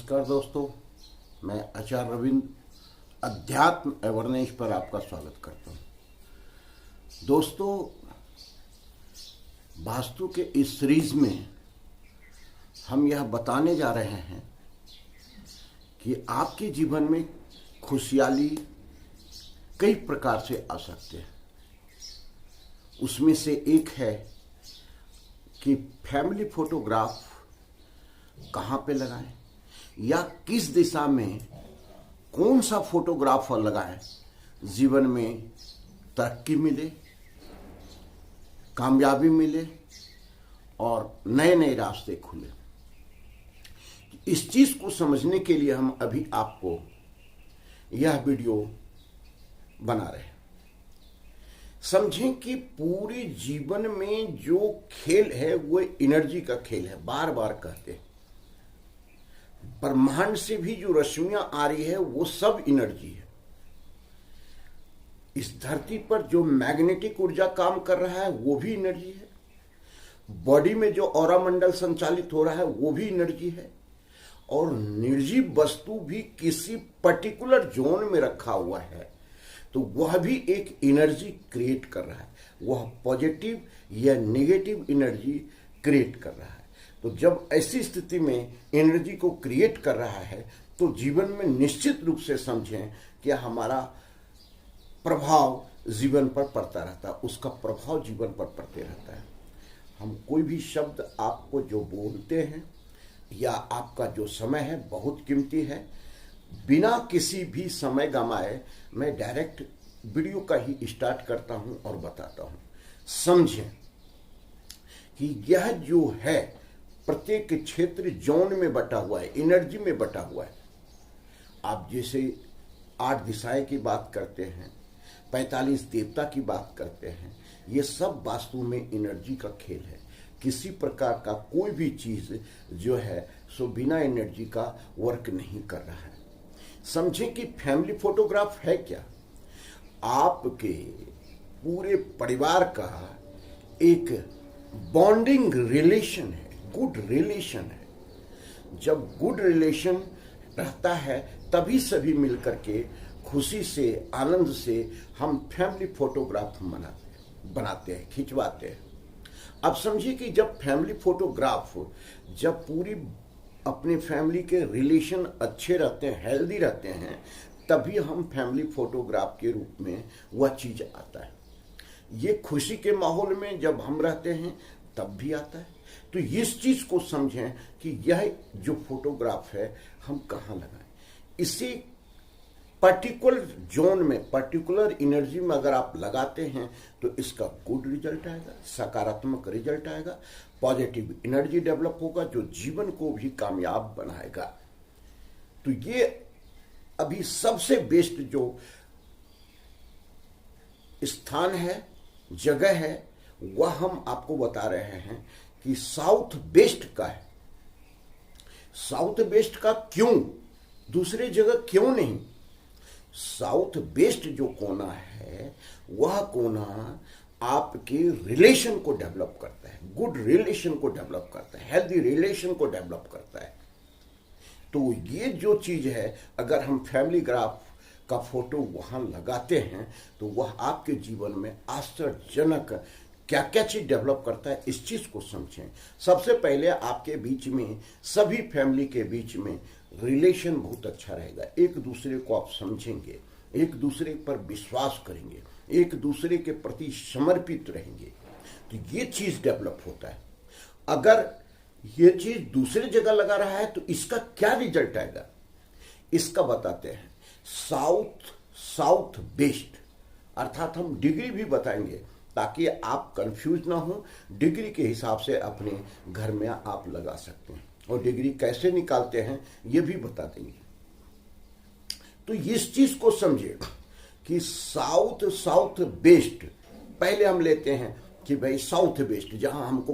नमस्कार दोस्तों, मैं आचार्य रविंद्र अध्यात्म अवेयरनेस पर आपका स्वागत करता हूँ। दोस्तों, वास्तु के इस सीरीज में हम यह बताने जा रहे हैं कि आपके जीवन में खुशहाली कई प्रकार से आ सकते हैं। उसमें से एक है कि फैमिली फोटोग्राफ कहाँ पे लगाएं या किस दिशा में कौन सा फोटोग्राफर लगाएं, जीवन में तरक्की मिले, कामयाबी मिले और नए नए रास्ते खुले। इस चीज को समझने के लिए हम अभी आपको यह वीडियो बना रहे हैं। समझें कि पूरे जीवन में जो खेल है वो एनर्जी का खेल है। बार बार कहते हैं, ब्रह्मांड से भी जो रश्मियां आ रही है वो सब एनर्जी है। इस धरती पर जो मैग्नेटिक ऊर्जा काम कर रहा है वो भी एनर्जी है। बॉडी में जो ऑरा मंडल संचालित हो रहा है वो भी एनर्जी है। और निर्जीव वस्तु भी किसी पर्टिकुलर जोन में रखा हुआ है तो वह भी एक एनर्जी क्रिएट कर रहा है। वह पॉजिटिव या नेगेटिव एनर्जी क्रिएट कर रहा है। तो जब ऐसी स्थिति में एनर्जी को क्रिएट कर रहा है तो जीवन में निश्चित रूप से समझें कि हमारा प्रभाव जीवन पर पड़ता रहता है, उसका प्रभाव जीवन पर पड़ते रहता है। हम कोई भी शब्द आपको जो बोलते हैं या आपका जो समय है बहुत कीमती है। बिना किसी भी समय गंवाए मैं डायरेक्ट वीडियो का ही स्टार्ट करता हूं और बताता हूं। समझें कि यह जो है प्रत्येक क्षेत्र जोन में बटा हुआ है, एनर्जी में बटा हुआ है। आप जैसे 8 दिशाएं की बात करते हैं, 45 देवता की बात करते हैं, ये सब वास्तु में एनर्जी का खेल है। किसी प्रकार का कोई भी चीज जो है सो बिना एनर्जी का वर्क नहीं कर रहा है। समझें कि फैमिली फोटोग्राफ है क्या? आपके पूरे परिवार का एक बॉन्डिंग रिलेशन है, गुड रिलेशन है। जब गुड रिलेशन रहता है तभी सभी मिलकर के खुशी से, आनंद से हम फैमिली फोटोग्राफ बनाते हैं, खिंचवाते हैं। अब समझिए कि जब फैमिली फोटोग्राफ, जब पूरी अपने फैमिली के रिलेशन अच्छे रहते हैं, हेल्दी रहते हैं, तभी हम फैमिली फोटोग्राफ के रूप में वह चीज आता है। ये खुशी के माहौल में जब हम रहते हैं तब भी आता है। तो इस चीज को समझें कि यह जो फोटोग्राफ है हम कहाँ लगाएं। इसी पर्टिकुलर जोन में, पर्टिकुलर एनर्जी में अगर आप लगाते हैं तो इसका गुड रिजल्ट आएगा, सकारात्मक रिजल्ट आएगा, पॉजिटिव एनर्जी डेवलप होगा जो जीवन को भी कामयाब बनाएगा। तो ये अभी सबसे बेस्ट जो स्थान है, जगह है, वह हम आपको बता रहे हैं कि साउथ वेस्ट का है। साउथ वेस्ट का क्यों, दूसरी जगह क्यों नहीं? साउथ वेस्ट जो कोना है वह कोना आपके रिलेशन को डेवलप करता है, गुड रिलेशन को डेवलप करता है, हेल्दी रिलेशन को डेवलप करता है। तो ये जो चीज है, अगर हम फैमिली ग्राफ का फोटो वहां लगाते हैं तो वह आपके जीवन में आश्चर्यजनक क्या क्या चीज डेवलप करता है, इस चीज को समझें। सबसे पहले आपके बीच में, सभी फैमिली के बीच में रिलेशन बहुत अच्छा रहेगा। एक दूसरे को आप समझेंगे, एक दूसरे पर विश्वास करेंगे, एक दूसरे के प्रति समर्पित रहेंगे, तो ये चीज डेवलप होता है। अगर ये चीज दूसरी जगह लगा रहा है तो इसका क्या रिजल्ट आएगा, इसका बताते हैं। साउथ वेस्ट, अर्थात हम डिग्री भी बताएंगे ताकि आप कंफ्यूज ना हो। डिग्री के हिसाब से अपने घर में आप लगा सकते हैं और डिग्री कैसे निकालते हैं ये भी बता देंगे। तो इस चीज को समझिए कि साउथ वेस्ट, पहले हम लेते हैं कि भाई साउथ वेस्ट जहां हमको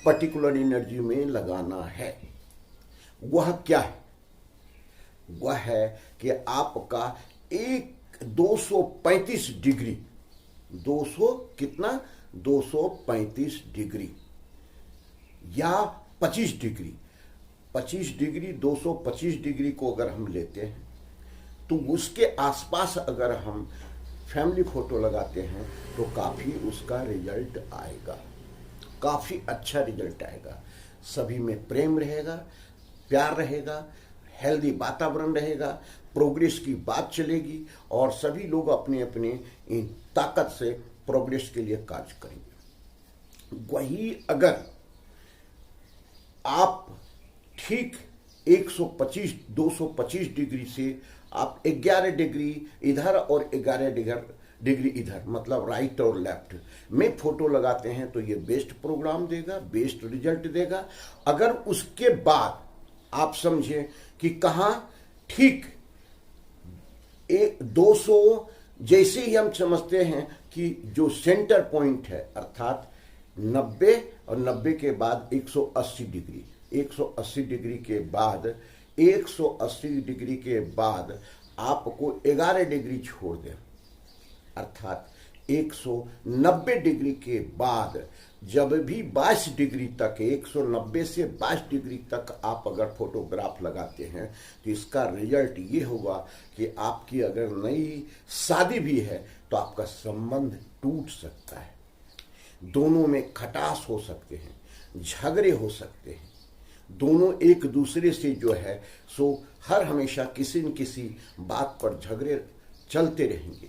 पर्टिकुलर एनर्जी में लगाना है वह क्या है? वह है कि आपका 235 डिग्री, 235 डिग्री या 25 डिग्री, 25 डिग्री 225 डिग्री को अगर हम लेते हैं तो उसके आसपास अगर हम फैमिली फोटो लगाते हैं तो काफ़ी उसका रिजल्ट आएगा, काफ़ी अच्छा रिजल्ट आएगा। सभी में प्रेम रहेगा, प्यार रहेगा, हेल्दी वातावरण रहेगा, प्रोग्रेस की बात चलेगी और सभी लोग अपने अपने ताकत से प्रोग्रेस के लिए कार्य करेंगे। वही अगर आप ठीक 125-225 डिग्री से आप 11 डिग्री इधर और 11 डिग्री इधर, मतलब राइट और लेफ्ट में फोटो लगाते हैं तो ये बेस्ट प्रोग्राम देगा, बेस्ट रिजल्ट देगा। अगर उसके बाद आप समझें कि कहाँ ठीक 200, जैसे ही हम समझते हैं कि जो सेंटर पॉइंट है अर्थात 90 और 90 के बाद 180 डिग्री, 180 डिग्री के बाद 180 डिग्री के बाद आपको 11 डिग्री छोड़ दें, अर्थात 190 डिग्री के बाद जब भी 22 डिग्री तक, 190 से 22 डिग्री तक आप अगर फोटोग्राफ लगाते हैं तो इसका रिजल्ट ये होगा कि आपकी अगर नई शादी भी है तो आपका संबंध टूट सकता है, दोनों में खटास हो सकते हैं, झगड़े हो सकते हैं, दोनों एक दूसरे से जो है सो हर हमेशा किसी न किसी बात पर झगड़े चलते रहेंगे।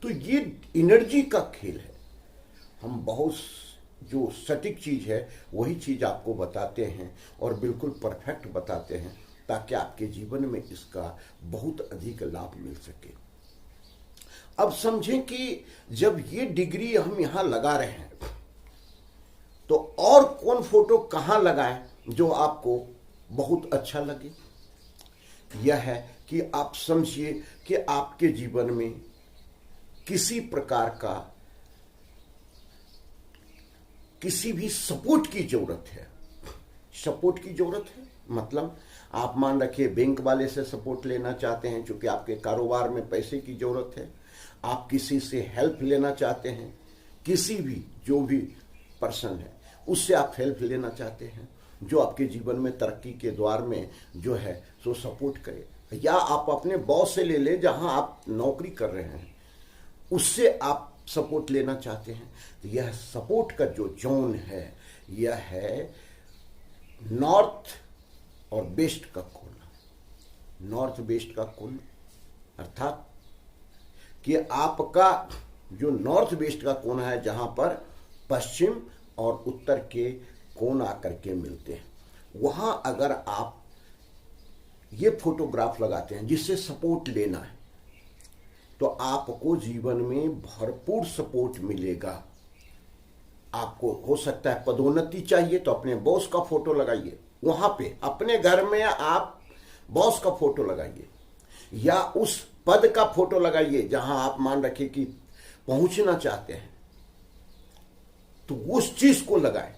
तो ये एनर्जी का खेल है। हम बहुत जो सटीक चीज़ है वही चीज़ आपको बताते हैं और बिल्कुल परफेक्ट बताते हैं ताकि आपके जीवन में इसका बहुत अधिक लाभ मिल सके। अब समझें कि जब ये डिग्री हम यहाँ लगा रहे हैं तो और कौन फोटो कहाँ लगाएं जो आपको बहुत अच्छा लगे। यह है कि आप समझिए कि आपके जीवन में किसी प्रकार का किसी भी सपोर्ट की जरूरत है, सपोर्ट की जरूरत है मतलब आप मान रखिए बैंक वाले से सपोर्ट लेना चाहते हैं क्योंकि आपके कारोबार में पैसे की जरूरत है, आप किसी से हेल्प लेना चाहते हैं, किसी भी जो भी पर्सन है उससे आप हेल्प लेना चाहते हैं जो आपके जीवन में तरक्की के द्वार में जो है सो सपोर्ट करे, या आप अपने बॉस से ले लें जहां आप नौकरी कर रहे हैं उससे आप सपोर्ट लेना चाहते हैं। तो यह सपोर्ट का जो जोन है यह है नॉर्थ और वेस्ट का कोना, नॉर्थ वेस्ट का कोना, अर्थात कि आपका जो नॉर्थ वेस्ट का कोना है जहां पर पश्चिम और उत्तर के कोण आकर के मिलते हैं, वहां अगर आप ये फोटोग्राफ लगाते हैं जिससे सपोर्ट लेना है तो आपको जीवन में भरपूर सपोर्ट मिलेगा। आपको हो सकता है पदोन्नति चाहिए तो अपने बॉस का फोटो लगाइए, वहां पे अपने घर में आप बॉस का फोटो लगाइए या उस पद का फोटो लगाइए जहां आप मान रखिए कि पहुंचना चाहते हैं तो उस चीज को लगाएं।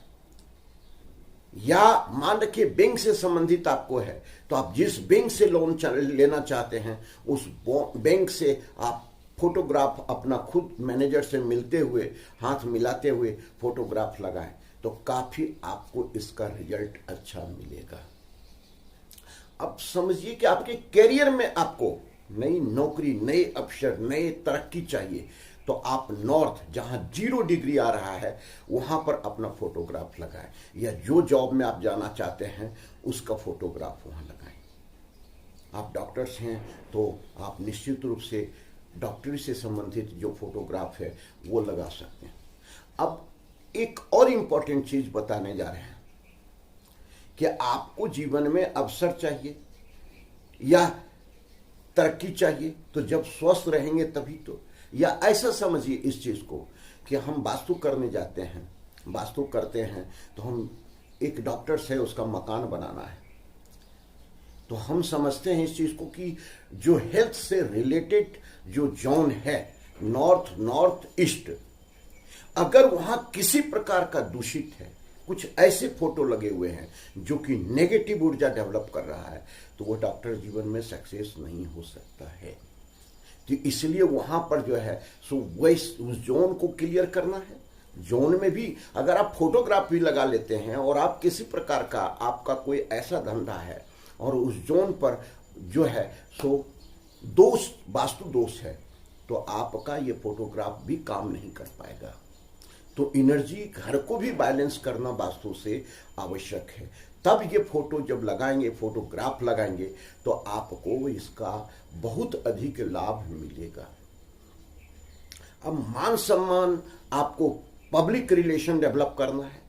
या मान रखिए बैंक से संबंधित आपको है तो आप जिस बैंक से लोन लेना चाहते हैं उस बैंक से आप फोटोग्राफ अपना खुद मैनेजर से मिलते हुए हाथ मिलाते हुए फोटोग्राफ लगाएं तो काफी आपको इसका रिजल्ट अच्छा मिलेगा। अब समझिए कि आपके करियर में आपको नई नौकरी, नए अवसर, नए तरक्की चाहिए तो आप नॉर्थ जहां 0 डिग्री आ रहा है वहां पर अपना फोटोग्राफ लगाएं, या जो जॉब में आप जाना चाहते हैं उसका फोटोग्राफ वहां लगाएं। आप डॉक्टर्स हैं तो आप निश्चित रूप से डॉक्टरी से संबंधित जो फोटोग्राफ है वो लगा सकते हैं। अब एक और इम्पॉर्टेंट चीज बताने जा रहे हैं कि आपको जीवन में अवसर चाहिए या तरक्की चाहिए तो जब स्वस्थ रहेंगे तभी तो, या ऐसा समझिए इस चीज को कि हम वास्तु करने जाते हैं, वास्तु करते हैं तो हम एक डॉक्टर से उसका मकान बनाना है तो हम समझते हैं इस चीज को कि जो हेल्थ से रिलेटेड जो जोन है नॉर्थ ईस्ट, अगर वहां किसी प्रकार का दूषित है, कुछ ऐसे फोटो लगे हुए हैं जो कि नेगेटिव ऊर्जा डेवलप कर रहा है तो वो डॉक्टर जीवन में सक्सेस नहीं हो सकता है। तो इसलिए वहां पर जो है सो उस जोन को क्लियर करना है, जोन में भी अगर आप फोटोग्राफी लगा लेते हैं और आप किसी प्रकार का आपका कोई ऐसा धंधा है और उस जोन पर जो है सो दोष, वास्तु दोष है, तो आपका ये फोटोग्राफ भी काम नहीं कर पाएगा। तो एनर्जी घर को भी बैलेंस करना वास्तु से आवश्यक है। तब ये फोटो जब लगाएंगे, फोटोग्राफ लगाएंगे, तो आपको इसका बहुत अधिक लाभ मिलेगा। अब मान सम्मान, आपको पब्लिक रिलेशन डेवलप करना है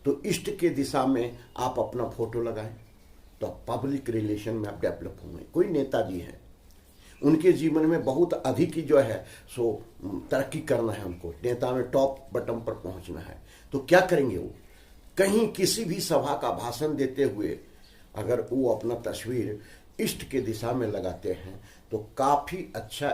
तो इष्ट के दिशा में आप अपना फोटो लगाएं, तो पब्लिक रिलेशन में आप डेवलप होंगे। कोई नेताजी हैं, उनके जीवन में बहुत अधिक ही जो है सो तरक्की करना है, उनको नेता में टॉप बटन पर पहुंचना है, तो क्या करेंगे वो? कहीं किसी भी सभा का भाषण देते हुए अगर वो अपना तस्वीर इष्ट के दिशा में लगाते हैं तो काफ़ी अच्छा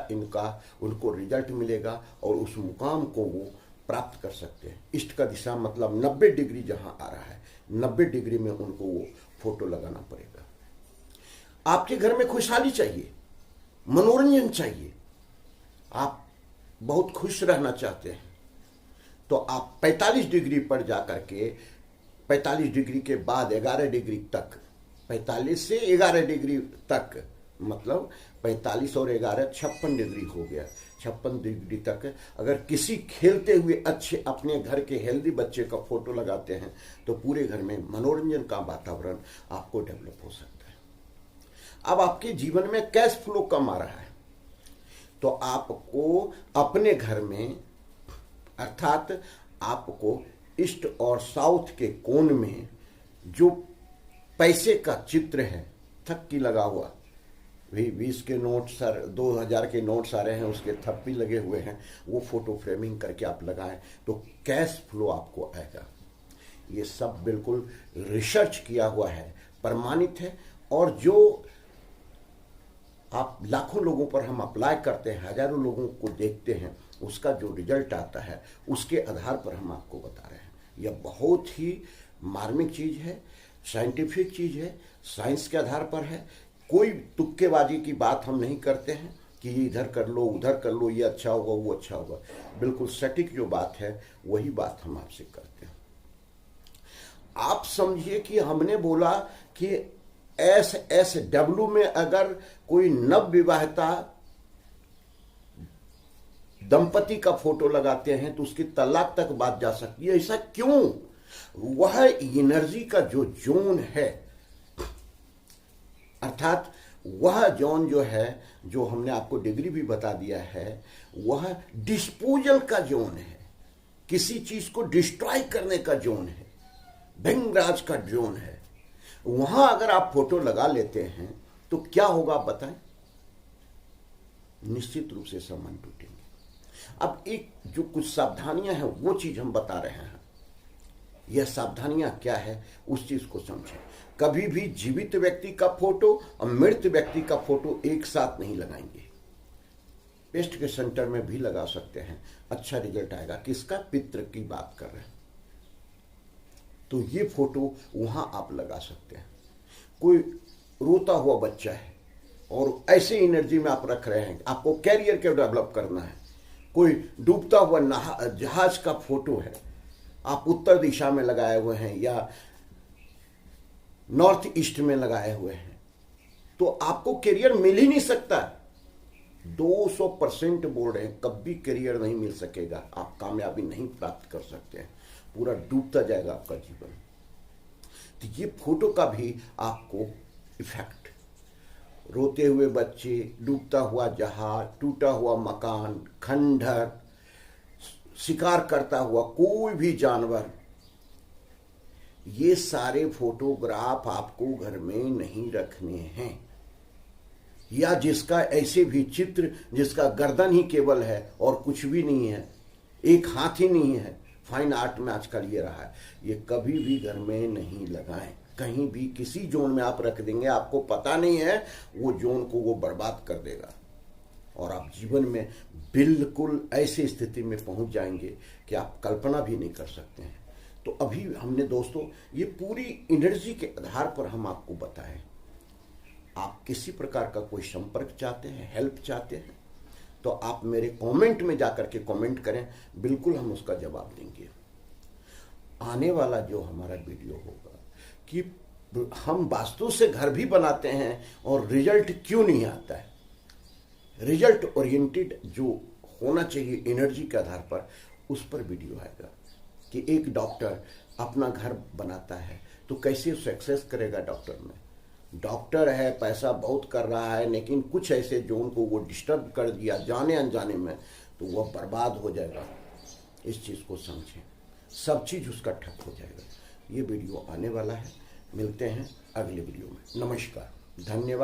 उनको रिजल्ट मिलेगा और उस मुकाम को वो प्राप्त कर सकते हैं। इष्ट का दिशा मतलब 90 डिग्री जहां आ रहा है, 90 डिग्री में उनको वो फोटो लगाना पड़ेगा। आपके घर में खुशहाली चाहिए, मनोरंजन चाहिए, आप बहुत खुश रहना चाहते हैं, तो आप 45 डिग्री पर जाकर के 45 डिग्री के बाद 11 डिग्री तक, 45 से 11 डिग्री तक मतलब 45 और 11 56 डिग्री हो गया। 56 डिग्री तक अगर किसी खेलते हुए अच्छे अपने घर के हेल्दी बच्चे का फोटो लगाते हैं तो पूरे घर में मनोरंजन का वातावरण आपको डेवलप हो सकता है। अब आपके जीवन में कैश फ्लो कम आ रहा है, तो आपको अपने घर में अर्थात आपको ईस्ट और साउथ के कोण में जो पैसे का चित्र है थक्की लगा हुआ, वही 20 के नोट सर 2000 के नोट्स आ रहे हैं, उसके थप्पी लगे हुए हैं, वो फोटो फ्रेमिंग करके आप लगाएं तो कैश फ्लो आपको आएगा। ये सब बिल्कुल रिसर्च किया हुआ है, प्रमाणित है, और जो आप लाखों लोगों पर हम अप्लाई करते हैं, हजारों लोगों को देखते हैं, उसका जो रिजल्ट आता है उसके आधार पर हम आपको बता रहे हैं। यह बहुत ही मार्मिक चीज है, साइंटिफिक चीज है, साइंस के आधार पर है। कोई तुक्केबाजी की बात हम नहीं करते हैं कि इधर कर लो उधर कर लो, ये अच्छा होगा वो अच्छा होगा। बिल्कुल सटीक जो बात है वही बात हम आपसे करते हैं। आप समझिए कि हमने बोला कि SSW में अगर कोई नव विवाहिता दंपति का फोटो लगाते हैं तो उसकी तलाक तक बात जा सकती है। ऐसा क्यों? वह एनर्जी का जो जोन है, अर्थात वह जोन जो है, जो हमने आपको डिग्री भी बता दिया है, वह डिस्पोजल का जोन है, किसी चीज को डिस्ट्रॉय करने का जोन है, भंगराज का जोन है। वहां अगर आप फोटो लगा लेते हैं तो क्या होगा आप बताएं? निश्चित रूप से संबंध टूटेंगे। अब एक जो कुछ सावधानियां हैं वो चीज हम बता रहे हैं। यह सावधानियां क्या है उस चीज को समझें। कभी भी जीवित व्यक्ति का फोटो और मृत व्यक्ति का फोटो एक साथ नहीं लगाएंगे। पेस्ट के सेंटर में भी लगा सकते हैं, अच्छा रिजल्ट आएगा। किसका? पितृ की बात कर रहे हैं तो ये फोटो वहां आप लगा सकते हैं। कोई रोता हुआ बच्चा है और ऐसे एनर्जी में आप रख रहे हैं, आपको कैरियर के डेवलप करना है। कोई डूबता हुआ जहाज का फोटो है, आप उत्तर दिशा में लगाए हुए हैं या नॉर्थ ईस्ट में लगाए हुए हैं, तो आपको करियर मिल ही नहीं सकता। 200% बोल रहे हैं, कभी करियर नहीं मिल सकेगा, आप कामयाबी नहीं प्राप्त कर सकते हैं, पूरा डूबता जाएगा आपका जीवन। तो ये फोटो का भी आपको इफेक्ट, रोते हुए बच्चे, डूबता हुआ जहाज, टूटा हुआ मकान, खंडहर, शिकार करता हुआ कोई भी जानवर, ये सारे फोटोग्राफ आपको घर में नहीं रखने हैं। या जिसका ऐसे भी चित्र जिसका गर्दन ही केवल है और कुछ भी नहीं है, एक हाथ ही नहीं है, फाइन आर्ट में आजकल ये रहा है, ये कभी भी घर में नहीं लगाएं। कहीं भी किसी जोन में आप रख देंगे, आपको पता नहीं है, वो जोन को वो बर्बाद कर देगा और आप जीवन में बिल्कुल ऐसी स्थिति में पहुंच जाएंगे कि आप कल्पना भी नहीं कर सकते हैं। तो अभी हमने दोस्तों ये पूरी एनर्जी के आधार पर हम आपको बताएं। आप किसी प्रकार का कोई संपर्क चाहते हैं, हेल्प चाहते हैं, तो आप मेरे कमेंट में जाकर के कमेंट करें, बिल्कुल हम उसका जवाब देंगे। आने वाला जो हमारा वीडियो होगा कि हम वास्तु से घर भी बनाते हैं और रिजल्ट क्यों नहीं आता है, रिजल्ट ओरिएंटेड जो होना चाहिए एनर्जी के आधार पर, उस पर वीडियो आएगा कि एक डॉक्टर अपना घर बनाता है तो कैसे सक्सेस करेगा। डॉक्टर है, पैसा बहुत कर रहा है, लेकिन कुछ ऐसे जोन को वो डिस्टर्ब कर दिया जाने अनजाने में, तो वह बर्बाद हो जाएगा। इस चीज़ को समझें, सब चीज़ उसका ठप हो जाएगा। ये वीडियो आने वाला है, मिलते हैं अगले वीडियो में। नमस्कार, धन्यवाद।